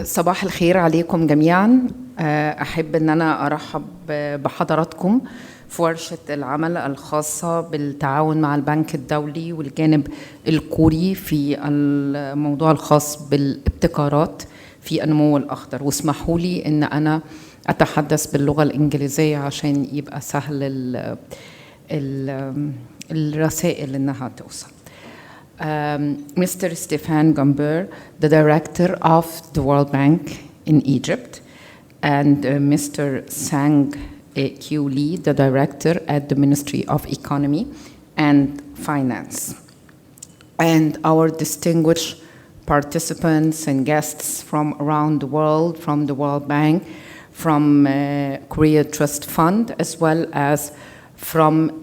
صباح الخير عليكم جميعا. أحب أن أنا أرحب بحضراتكم في ورشة العمل الخاصة بالتعاون مع البنك الدولي والجانب الكوري في الموضوع الخاص بالابتكارات في النمو الأخضر. واسمحوا لي أن أنا أتحدث باللغة الإنجليزية عشان يبقى سهل الرسائل أنها توصل. Mr. Stefan Gamber, the director of the World Bank in Egypt, and Mr. Sang Q. Lee, the director at the Ministry of Economy and Finance. And our distinguished participants and guests from around the world, from the World Bank, from Korea Trust Fund, as well as from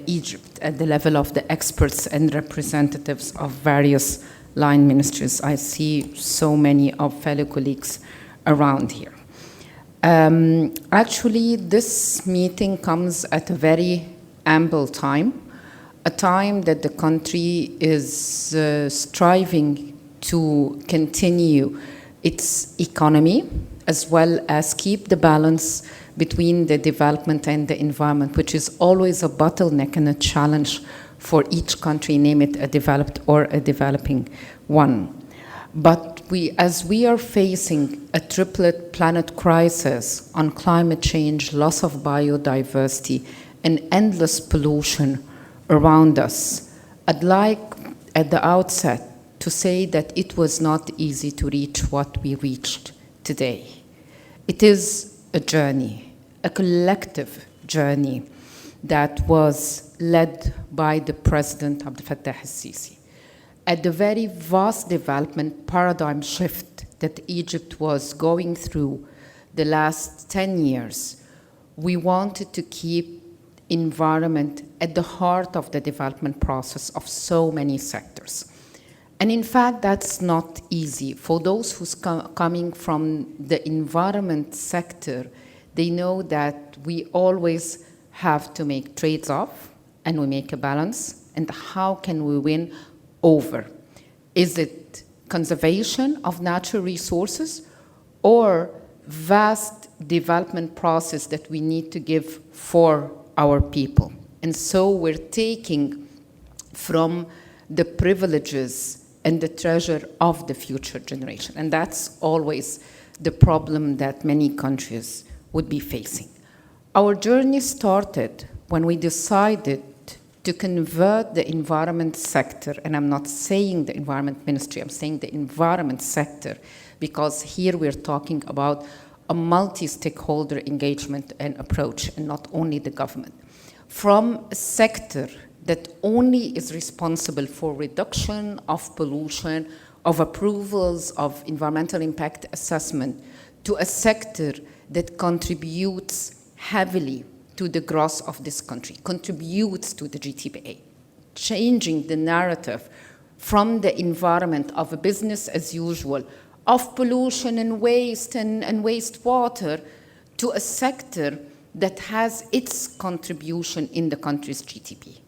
Egypt at the level of the experts and representatives of various line ministries. I see so many of fellow colleagues around here. Actually, this meeting comes at a very ample time, a time that the country is striving to continue its economy as well as keep the balance between the development and the environment, which is always a bottleneck and a challenge for each country, name it a developed or a developing one. But as we are facing a triplet planet crisis on climate change, loss of biodiversity, and endless pollution around us, I'd like at the outset to say that it was not easy to reach what we reached today. It is a journey, a collective journey that was led by the President Abdel Fattah al-Sisi. At the very vast development paradigm shift that Egypt was going through the last 10 years, we wanted to keep environment at the heart of the development process of so many sectors. And in fact, that's not easy. For those who's coming from the environment sector, they know that we always have to make trades-off and we make a balance. And how can we win over? Is it conservation of natural resources or vast development process that we need to give for our people? And so we're taking from the privileges and the treasure of the future generation. And that's always the problem that many countries would be facing. Our journey started when we decided to convert the environment sector, and I'm not saying the environment ministry, I'm saying the environment sector, because here we're talking about a multi-stakeholder engagement and approach, and not only the government. From a sector that only is responsible for reduction of pollution, of approvals of environmental impact assessment, to a sector that contributes heavily to the growth of this country, contributes to the GTPA, changing the narrative from the environment of a business as usual, of pollution and waste and wastewater, to a sector that has its contribution in the country's GDP.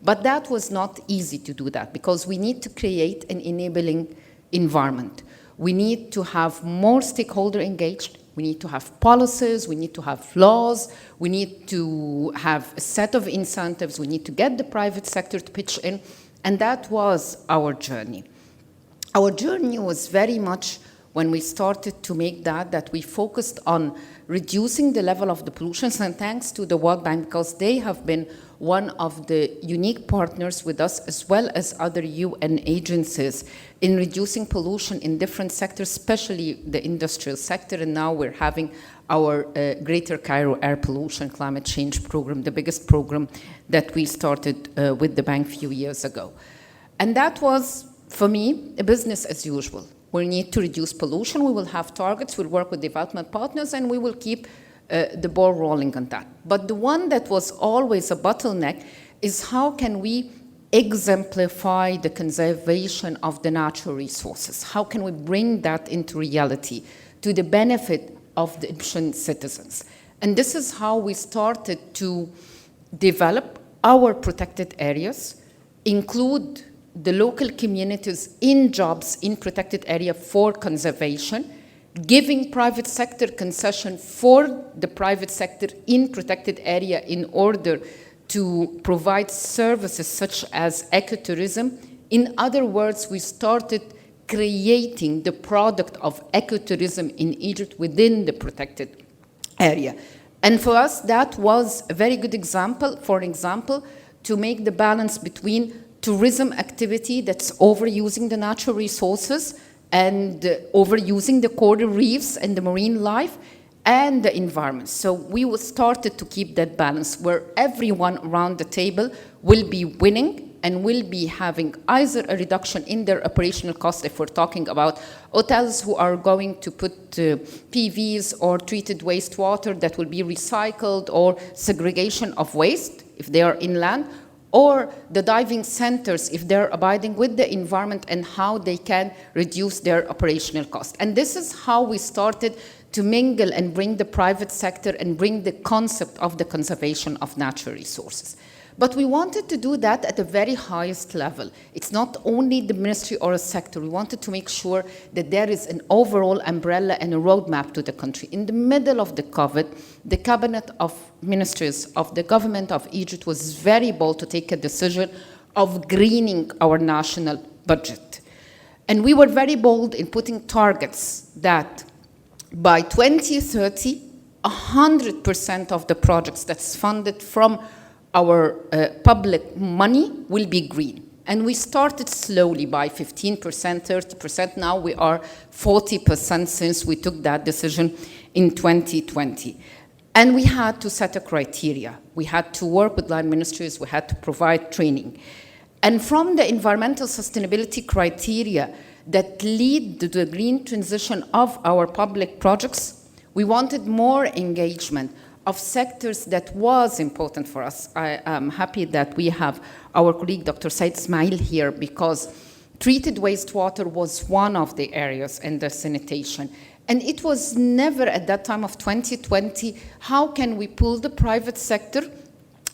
But that was not easy to do that because we need to create an enabling environment. We need to have more stakeholder engaged. We need to have policies. We need to have laws. We need to have a set of incentives. We need to get the private sector to pitch in. And that was our journey. Our journey was very much when we started to make that we focused on reducing the level of the pollution, and thanks to the World Bank, because they have been one of the unique partners with us, as well as other UN agencies, in reducing pollution in different sectors, especially the industrial sector. And now we're having our Greater Cairo Air Pollution Climate Change Program, the biggest program that we started with the bank a few years ago. And that was, for me, a business as usual. We need to reduce pollution. We will have targets. We'll work with development partners, and we will keep the ball rolling on that. But the one that was always a bottleneck is how can we exemplify the conservation of the natural resources? How can we bring that into reality to the benefit of the Egyptian citizens? And this is how we started to develop our protected areas, include the local communities in jobs in protected area for conservation, giving private sector concession for the private sector in protected area in order to provide services such as ecotourism. In other words, we started creating the product of ecotourism in Egypt within the protected area. And for us, that was a very good example, for example, to make the balance between tourism activity that's overusing the natural resources and overusing the coral reefs and the marine life and the environment. So we started to keep that balance where everyone around the table will be winning and will be having either a reduction in their operational cost if we're talking about hotels who are going to put PVs or treated wastewater that will be recycled, or segregation of waste if they are inland, or the diving centers if they're abiding with the environment and how they can reduce their operational cost. And this is how we started to mingle and bring the private sector and bring the concept of the conservation of natural resources. But we wanted to do that at the very highest level. It's not only the ministry or a sector. We wanted to make sure that there is an overall umbrella and a roadmap to the country. In the middle of the COVID, the cabinet of ministers of the government of Egypt was very bold to take a decision of greening our national budget. And we were very bold in putting targets that by 2030, 100% of the projects that's funded from our public money will be green. And we started slowly by 15%, 30%. Now we are 40% since we took that decision in 2020. And we had to set a criteria. We had to work with line ministries. We had to provide training. And from the environmental sustainability criteria that lead to the green transition of our public projects, we wanted more engagement of sectors that was important for us. I am happy that we have our colleague Dr. Said Ismail here, because treated wastewater was one of the areas in the sanitation. And it was never at that time of 2020, how can we pull the private sector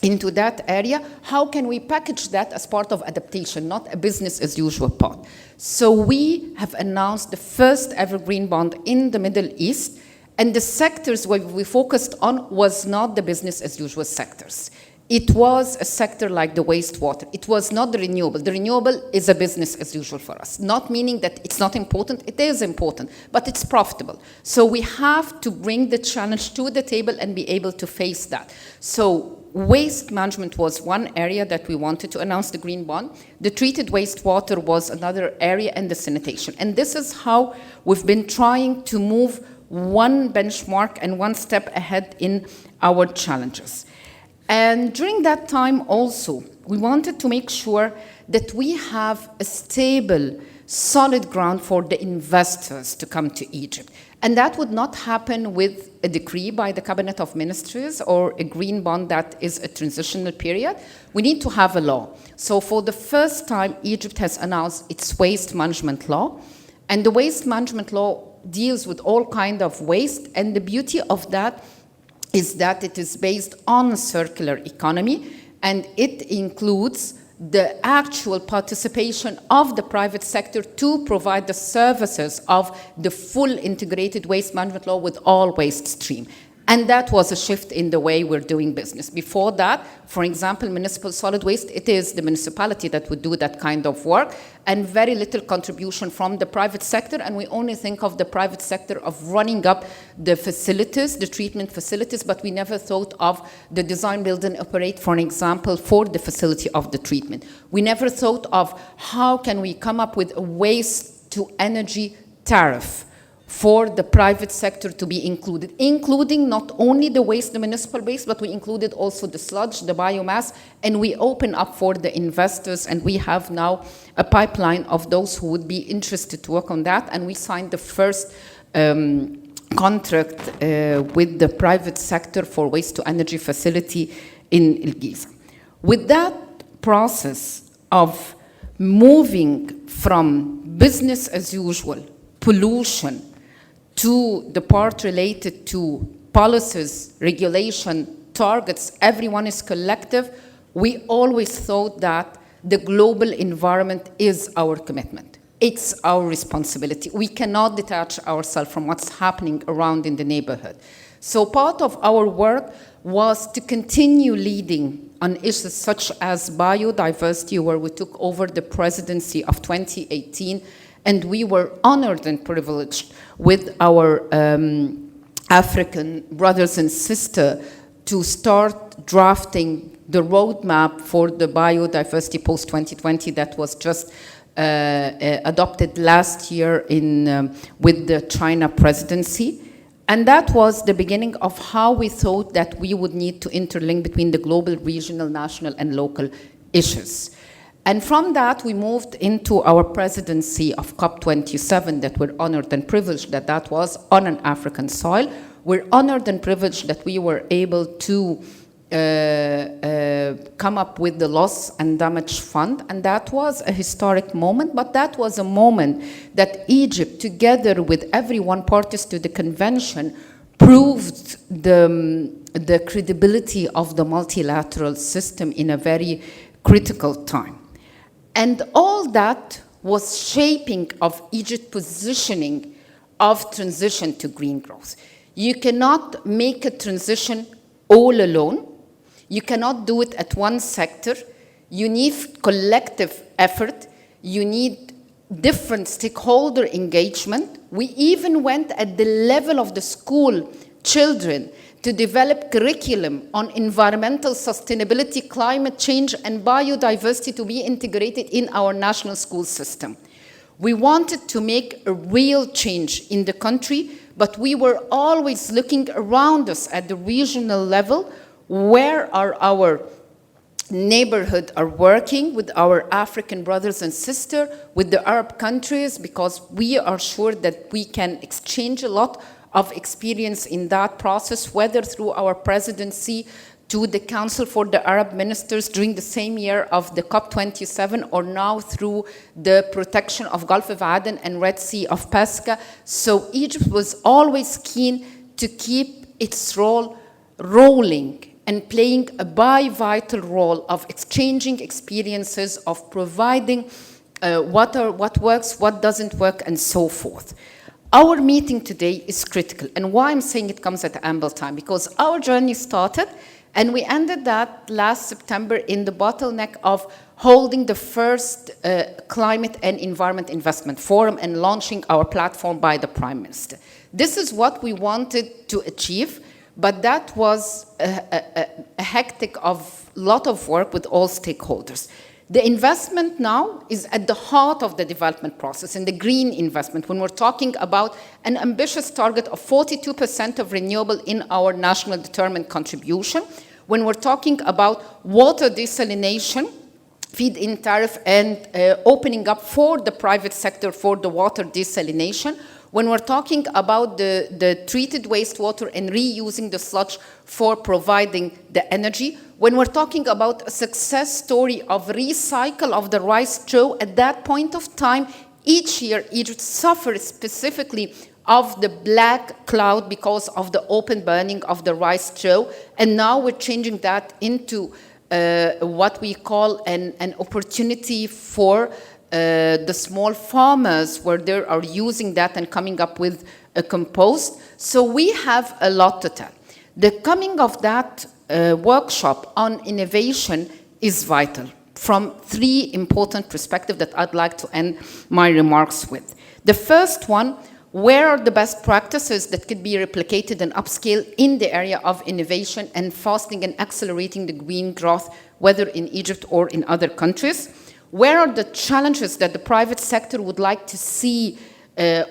into that area? How can we package that as part of adaptation, not a business as usual part? So we have announced the first ever green bond in the Middle East. And the sectors where we focused on was not the business as usual sectors. It was a sector like the wastewater. It was not the renewable. The renewable is a business as usual for us. Not meaning that it's not important. It is important, but it's profitable. So we have to bring the challenge to the table and be able to face that. So waste management was one area that we wanted to announce the green bond. The treated wastewater was another area, and the sanitation. And this is how we've been trying to move one benchmark and one step ahead in our challenges. And during that time also, we wanted to make sure that we have a stable, solid ground for the investors to come to Egypt. And that would not happen with a decree by the Cabinet of Ministers or a green bond that is a transitional period. We need to have a law. So for the first time, Egypt has announced its waste management law. And the waste management law deals with all kinds of waste, and the beauty of that is that it is based on a circular economy, and it includes the actual participation of the private sector to provide the services of the full integrated waste management law with all waste stream. And that was a shift in the way we're doing business. Before that, for example, municipal solid waste, it is the municipality that would do that kind of work, and very little contribution from the private sector. And we only think of the private sector of running up the facilities, the treatment facilities, but we never thought of the design, build, and operate, for example, for the facility of the treatment. We never thought of how can we come up with a waste to energy tariff for the private sector to be included, including not only the waste, the municipal waste, but we included also the sludge, the biomass, and we open up for the investors, and we have now a pipeline of those who would be interested to work on that, and we signed the first contract with the private sector for waste-to-energy facility in El Giza. With that process of moving from business as usual, pollution, to the part related to policies, regulation, targets, everyone is collective, we always thought that the global environment is our commitment. It's our responsibility. We cannot detach ourselves from what's happening around in the neighborhood. So part of our work was to continue leading on issues such as biodiversity, where we took over the presidency of 2018, and we were honored and privileged with our African brothers and sisters to start drafting the roadmap for the biodiversity post-2020 that was just adopted last year with the China presidency. And that was the beginning of how we thought that we would need to interlink between the global, regional, national, and local issues. And from that, we moved into our presidency of COP27 that we're honored and privileged that that was on an African soil. We're honored and privileged that we were able to come up with the Loss and Damage Fund, and that was a historic moment, but that was a moment that Egypt, together with everyone parties to the convention, proved the credibility of the multilateral system in a very critical time. And all that was shaping of Egypt's positioning of transition to green growth. You cannot make a transition all alone. You cannot do it at one sector. You need collective effort. You need different stakeholder engagement. We even went at the level of the school children to develop curriculum on environmental sustainability, climate change, and biodiversity to be integrated in our national school system. We wanted to make a real change in the country, but we were always looking around us at the regional level. Where are our neighborhood are working with our African brothers and sisters, with the Arab countries, because we are sure that we can exchange a lot of experience in that process, whether through our presidency to the Council for the Arab Ministers during the same year of the COP27, or now through the protection of Gulf of Aden and Red Sea of Pascha. So Egypt was always keen to keep its role rolling and playing a vital role of exchanging experiences, of providing what works, what doesn't work, and so forth. Our meeting today is critical, and why I'm saying it comes at ample time, because our journey started, and we ended that last September in the bottleneck of holding the first Climate and Environment Investment Forum and launching our platform by the Prime Minister. This is what we wanted to achieve, but that was a hectic of lot of work with all stakeholders. The investment now is at the heart of the development process, and the green investment, when we're talking about an ambitious target of 42% of renewable in our national determined contribution, when we're talking about water desalination, feed-in tariff, and opening up for the private sector for the water desalination, when we're talking about the treated wastewater and reusing the sludge for providing the energy, when we're talking about a success story of recycle of the rice straw, at that point of time, each year Egypt suffers specifically of the black cloud because of the open burning of the rice straw, and now we're changing that into what we call an opportunity for the small farmers, where they are using that and coming up with a compost. So we have a lot to tell. The coming of that workshop on innovation is vital from three important perspectives that I'd like to end my remarks with. The first one, where are the best practices that could be replicated and upscaled in the area of innovation and fostering and accelerating the green growth, whether in Egypt or in other countries? Where are the challenges that the private sector would like to see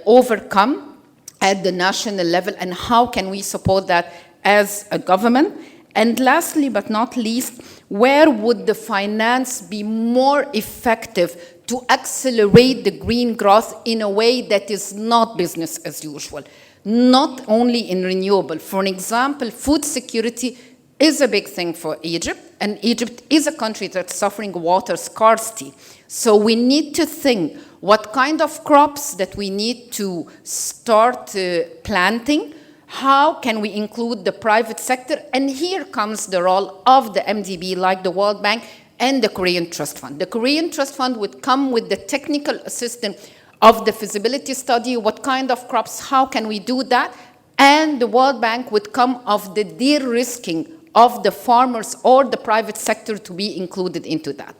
overcome at the national level, and how can we support that as a government? And lastly, but not least, where would the finance be more effective to accelerate the green growth in a way that is not business as usual, not only in renewable? For an example, food security is a big thing for Egypt, and Egypt is a country that's suffering water scarcity. So we need to think what kind of crops that we need to start planting. How can we include the private sector? And here comes the role of the MDB, like the World Bank, and the Korean Trust Fund. The Korean Trust Fund would come with the technical assistance of the feasibility study, what kind of crops, how can we do that, and the World Bank would come of the de-risking of the farmers or the private sector to be included into that.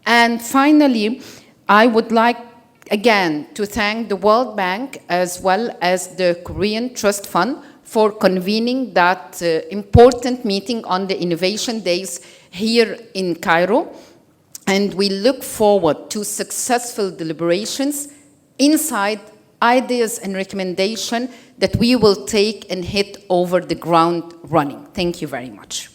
And finally, I would like, again, to thank the World Bank as well as the Korean Trust Fund for convening that important meeting on the Innovation Days here in Cairo. And we look forward to successful deliberations inside ideas and recommendations that we will take and hit over the ground running. Thank you very much.